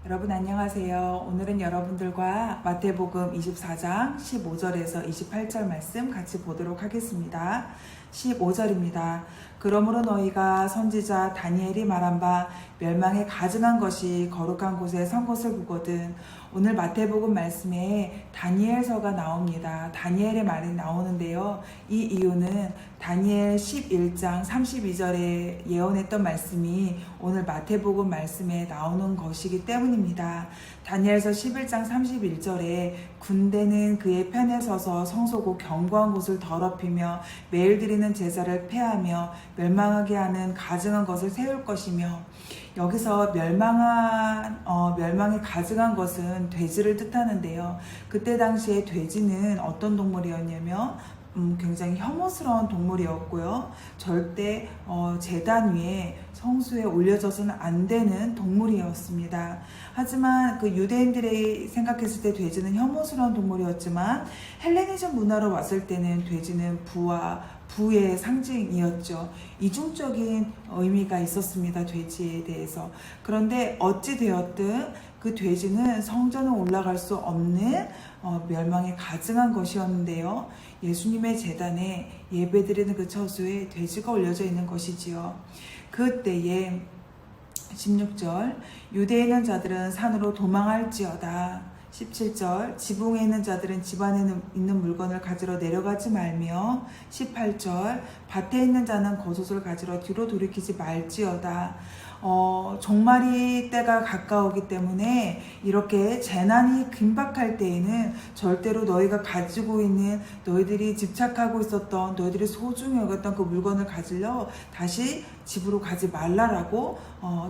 여러분 안녕하세요. 오늘은 여러분들과 마태복음 24장 15절에서 28절 말씀 같이 보도록 하겠습니다. 15절입니다. 그러므로 너희가 선지자 다니엘이 말한 바 멸망에 가증한 것이 거룩한 곳에 선 것을 보거든. 오늘 마태복음 말씀에 다니엘서가 나옵니다. 다니엘의 말이 나오는데요. 이 이유는 다니엘 11장 32절에 예언했던 말씀이 오늘 마태복음 말씀에 나오는 것이기 때문입니다. 다니엘서 11장 31절에 군대는 그의 편에 서서 성소고 견고한 곳을 더럽히며 매일 드리는 제사를 폐하며 멸망하게 하는 가증한 것을 세울 것이며, 여기서 멸망에 가증한 것은 돼지를 뜻하는데요. 그때 당시에 돼지는 어떤 동물이었냐면 굉장히 혐오스러운 동물이었고요. 절대 제단 위에 성수에 올려져서는 안 되는 동물이었습니다. 하지만 그 유대인들이 생각했을 때 돼지는 혐오스러운 동물이었지만 헬레니즘 문화로 왔을 때는 돼지는 부의 상징이었죠. 이중적인 의미가 있었습니다. 돼지에 대해서. 그런데 어찌 되었든 그 돼지는 성전에 올라갈 수 없는 멸망에 가증한 것이었는데요. 예수님의 제단에 예배드리는 그 처소에 돼지가 올려져 있는 것이지요. 그때에 16절 유대에 있는 자들은 산으로 도망할지어다. 17절 지붕에 있는 자들은 집안에 있는 물건을 가지러 내려가지 말며, 18절 밭에 있는 자는 겉옷을 가지러 뒤로 돌이키지 말지어다. 종말이 때가 가까우기 때문에 이렇게 재난이 긴박할 때에는 절대로 너희가 가지고 있는, 너희들이 집착하고 있었던, 너희들이 소중히 여겼던 그 물건을 가지러 다시 집으로 가지 말라라고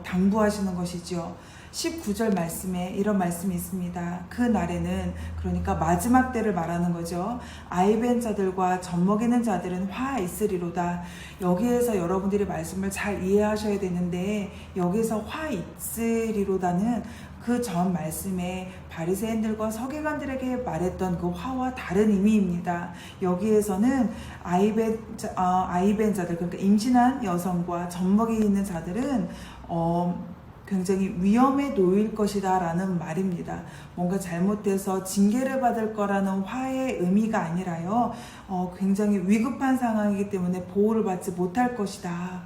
당부하시는 것이죠. 19절 말씀에 이런 말씀이 있습니다. 그 날에는, 그러니까 마지막 때를 말하는 거죠. 아이벤 자들과 젖먹이는 자들은 화 있으리로다. 여기에서 여러분들이 말씀을 잘 이해하셔야 되는데, 여기서 화 있으리로다는 그 전 말씀에 바리새인들과 서기관들에게 말했던 그 화와 다른 의미입니다. 여기에서는 아이벤 자들, 그러니까 임신한 여성과 젖먹이 있는 자들은 굉장히 위험에 놓일 것이다 라는 말입니다. 뭔가 잘못돼서 징계를 받을 거라는 화의 의미가 아니라요, 굉장히 위급한 상황이기 때문에 보호를 받지 못할 것이다.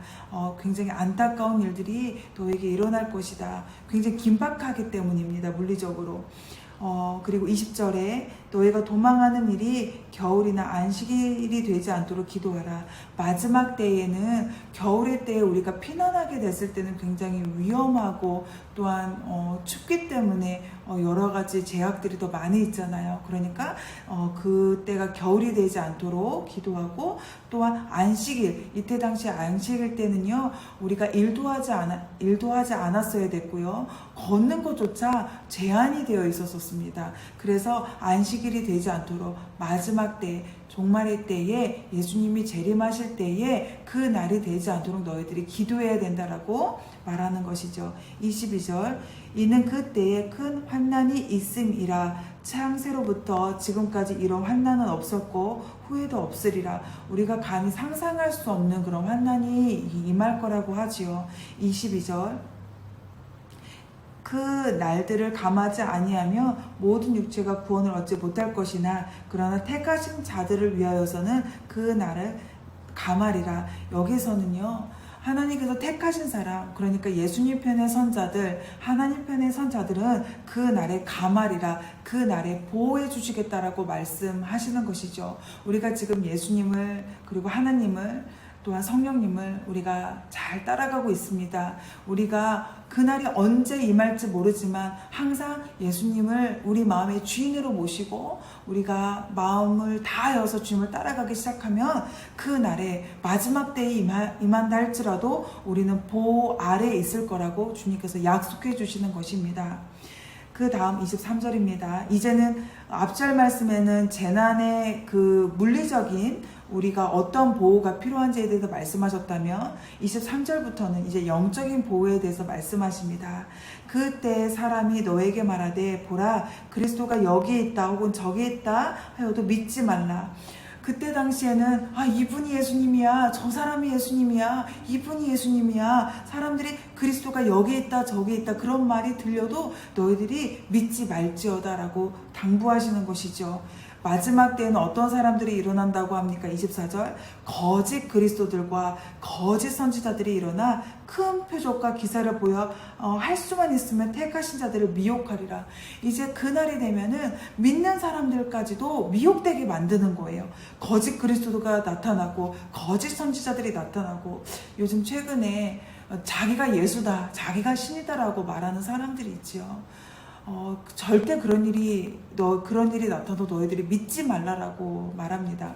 굉장히 안타까운 일들이 너에게 일어날 것이다. 굉장히 긴박하기 때문입니다. 물리적으로. 그리고 20절에 너희가 도망하는 일이 겨울이나 안식일이 되지 않도록 기도하라. 마지막 때에는, 겨울의 때에 우리가 피난하게 됐을 때는 굉장히 위험하고 또한 춥기 때문에 여러 가지 제약들이 더 많이 있잖아요. 그러니까 그때가 겨울이 되지 않도록 기도하고, 또한 안식일, 이때 당시 안식일 때는요, 우리가 일도 하지 않았어야 됐고요, 걷는 것조차 제한이 되어 있었습니다. 그래서 안식일이 되지 않도록 마지막 때, 종말의 때에, 예수님이 재림하실 때에 그 날이 되지 않도록 너희들이 기도해야 된다라고 말하는 것이죠. 22절 이는 그때에 큰 환난이 있음이라. 창세로부터 지금까지 이런 환난은 없었고 후에도 없으리라. 우리가 감히 상상할 수 없는 그런 환난이 임할 거라고 하지요. 22절 그 날들을 감하지 아니하며 모든 육체가 구원을 얻지 못할 것이나 그러나 택하신 자들을 위하여서는 그 날을 감하리라. 여기서는요, 하나님께서 택하신 사람, 그러니까 예수님 편에 선 자들, 하나님 편에 선 자들은 그 날에 감하리라, 그 날에 보호해 주시겠다라고 말씀하시는 것이죠. 우리가 지금 예수님을, 그리고 하나님을, 또한 성령님을 우리가 잘 따라가고 있습니다. 우리가 그날이 언제 임할지 모르지만 항상 예수님을 우리 마음의 주인으로 모시고 우리가 마음을 다하여서 주님을 따라가기 시작하면 그 날에 마지막 때에 임한다 할지라도 우리는 보호 아래에 있을 거라고 주님께서 약속해 주시는 것입니다. 그 다음 23절입니다. 이제는 앞절 말씀에는 재난의 그 물리적인 우리가 어떤 보호가 필요한지에 대해서 말씀하셨다면, 23절부터는 이제 영적인 보호에 대해서 말씀하십니다. 그때 사람이 너에게 말하되 보라 그리스도가 여기에 있다 혹은 저기에 있다 하여도 믿지 말라. 그때 당시에는 이분이 예수님이야, 저 사람이 예수님이야, 이분이 예수님이야, 사람들이 그리스도가 여기 있다 저기 있다 그런 말이 들려도 너희들이 믿지 말지어다 라고 당부하시는 것이죠. 마지막 때에는 어떤 사람들이 일어난다고 합니까? 24절, 거짓 그리스도들과 거짓 선지자들이 일어나 큰 표적과 기사를 보여 할 수만 있으면 택하신 자들을 미혹하리라. 이제 그날이 되면은 믿는 사람들까지도 미혹되게 만드는 거예요. 거짓 그리스도가 나타나고 거짓 선지자들이 나타나고, 요즘 최근에 자기가 예수다, 자기가 신이다라고 말하는 사람들이 있지요. 절대 그런 일이 나타나도 너희들이 믿지 말라라고 말합니다.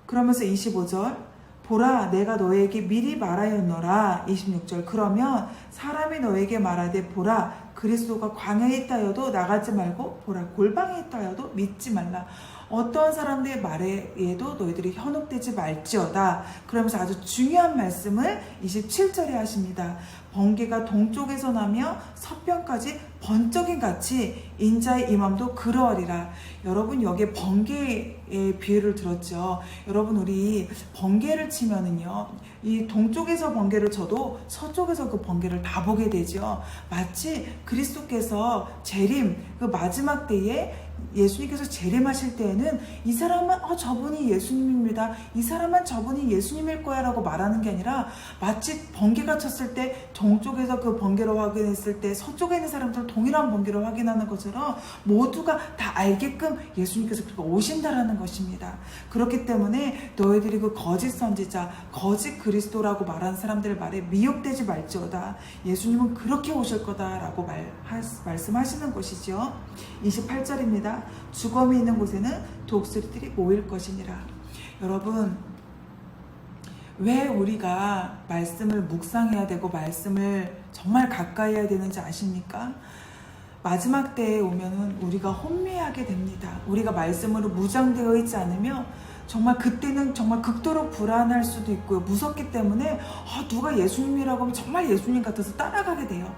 그러면서 25절, 보라 내가 너에게 미리 말하였노라. 26절, 그러면 사람이 너에게 말하되 보라 그리스도가 광야에 있다 하여도 나가지 말고 보라 골방에 있다 하여도 믿지 말라. 어떤 사람들의 말에도 너희들이 현혹되지 말지어다. 그러면서 아주 중요한 말씀을 27절에 하십니다. 번개가 동쪽에서 나며 서편까지 번쩍임 같이 인자의 임함도 그러하리라. 여러분, 여기에 번개의 비유를 들었죠. 여러분, 우리 번개를 치면은요, 이 동쪽에서 번개를 쳐도 서쪽에서 그 번개를 다 보게 되죠. 마치 그리스도께서 재림, 그 마지막 때에 예수님께서 재림하실 때에는 이 사람은 저분이 예수님입니다, 이 사람은 저분이 예수님일 거야 라고 말하는 게 아니라, 마치 번개가 쳤을 때 동쪽에서 그 번개를 확인했을 때 서쪽에 있는 사람들은 동일한 번개를 확인하는 것처럼 모두가 다 알게끔 예수님께서 오신다라는 것입니다. 그렇기 때문에 너희들이 그 거짓 선지자, 거짓 그리스도라고 말하는 사람들의 말에 미혹되지 말지어다. 예수님은 그렇게 오실 거다라고 말씀하시는 것이죠. 28절입니다. 주검이 있는 곳에는 독수리들이 모일 것이니라. 여러분, 왜 우리가 말씀을 묵상해야 되고 말씀을 정말 가까이 해야 되는지 아십니까? 마지막 때에 오면은 우리가 혼미하게 됩니다. 우리가 말씀으로 무장되어 있지 않으면 정말 그때는 정말 극도로 불안할 수도 있고요. 무섭기 때문에 누가 예수님이라고 하면 정말 예수님 같아서 따라가게 돼요.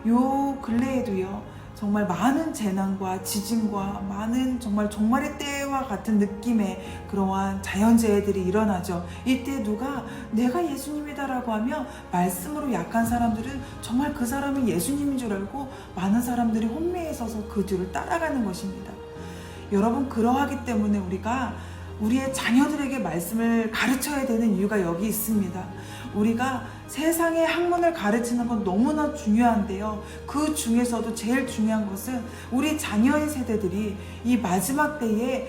요 근래에도요, 정말 많은 재난과 지진과 많은 정말 종말의 때와 같은 느낌의 그러한 자연재해들이 일어나죠. 이때 누가 내가 예수님이다라고 하면 말씀으로 약한 사람들은 정말 그 사람이 예수님인 줄 알고 많은 사람들이 혼미해 서서 그 뒤를 따라가는 것입니다. 여러분, 그러하기 때문에 우리가 우리의 자녀들에게 말씀을 가르쳐야 되는 이유가 여기 있습니다. 우리가 세상의 학문을 가르치는 건 너무나 중요한데요, 그 중에서도 제일 중요한 것은 우리 자녀의 세대들이 이 마지막 때에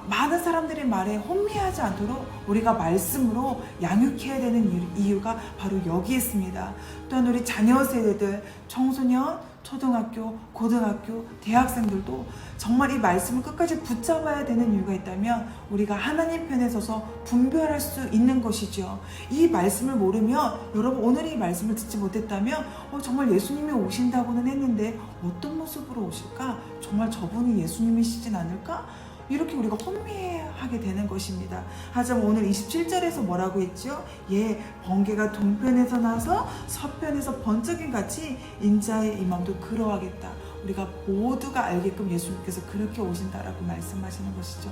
많은 사람들의 말에 혼미하지 않도록 우리가 말씀으로 양육해야 되는 이유가 바로 여기 있습니다. 또한 우리 자녀 세대들, 청소년, 초등학교, 고등학교, 대학생들도 정말 이 말씀을 끝까지 붙잡아야 되는 이유가 있다면 우리가 하나님 편에 서서 분별할 수 있는 것이죠. 이 말씀을 모르면, 여러분 오늘 이 말씀을 듣지 못했다면 정말 예수님이 오신다고는 했는데 어떤 모습으로 오실까? 정말 저분이 예수님이시진 않을까? 이렇게 우리가 혼미하게 되는 것입니다. 하지만 오늘 27절에서 뭐라고 했죠? 번개가 동편에서 나서 서편에서 번쩍임 같이 인자의 임함도 그러하겠다. 우리가 모두가 알게끔 예수님께서 그렇게 오신다라고 말씀하시는 것이죠.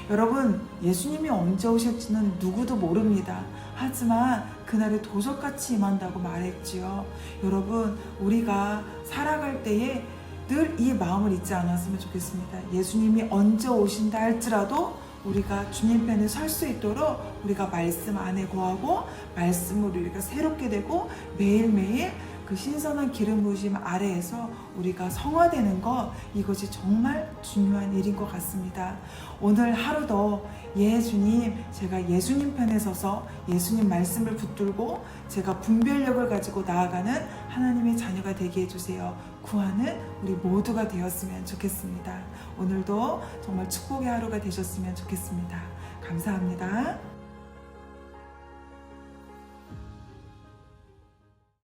여러분, 예수님이 언제 오실지는 누구도 모릅니다. 하지만 그날에 도적같이 임한다고 말했지요. 여러분, 우리가 살아갈 때에 늘 이 마음을 잊지 않았으면 좋겠습니다. 예수님이 언제 오신다 할지라도 우리가 주님 편에 설 수 있도록 우리가 말씀 안에 거하고 말씀으로 우리가 새롭게 되고 매일매일 그 신선한 기름 부으심 아래에서 우리가 성화되는 것, 이것이 정말 중요한 일인 것 같습니다. 오늘 하루도 주님, 제가 예수님 편에 서서 예수님 말씀을 붙들고 제가 분별력을 가지고 나아가는 하나님의 자녀가 되게 해주세요. 구하는 우리 모두가 되었으면 좋겠습니다. 오늘도 정말 축복의 하루가 되셨으면 좋겠습니다. 감사합니다.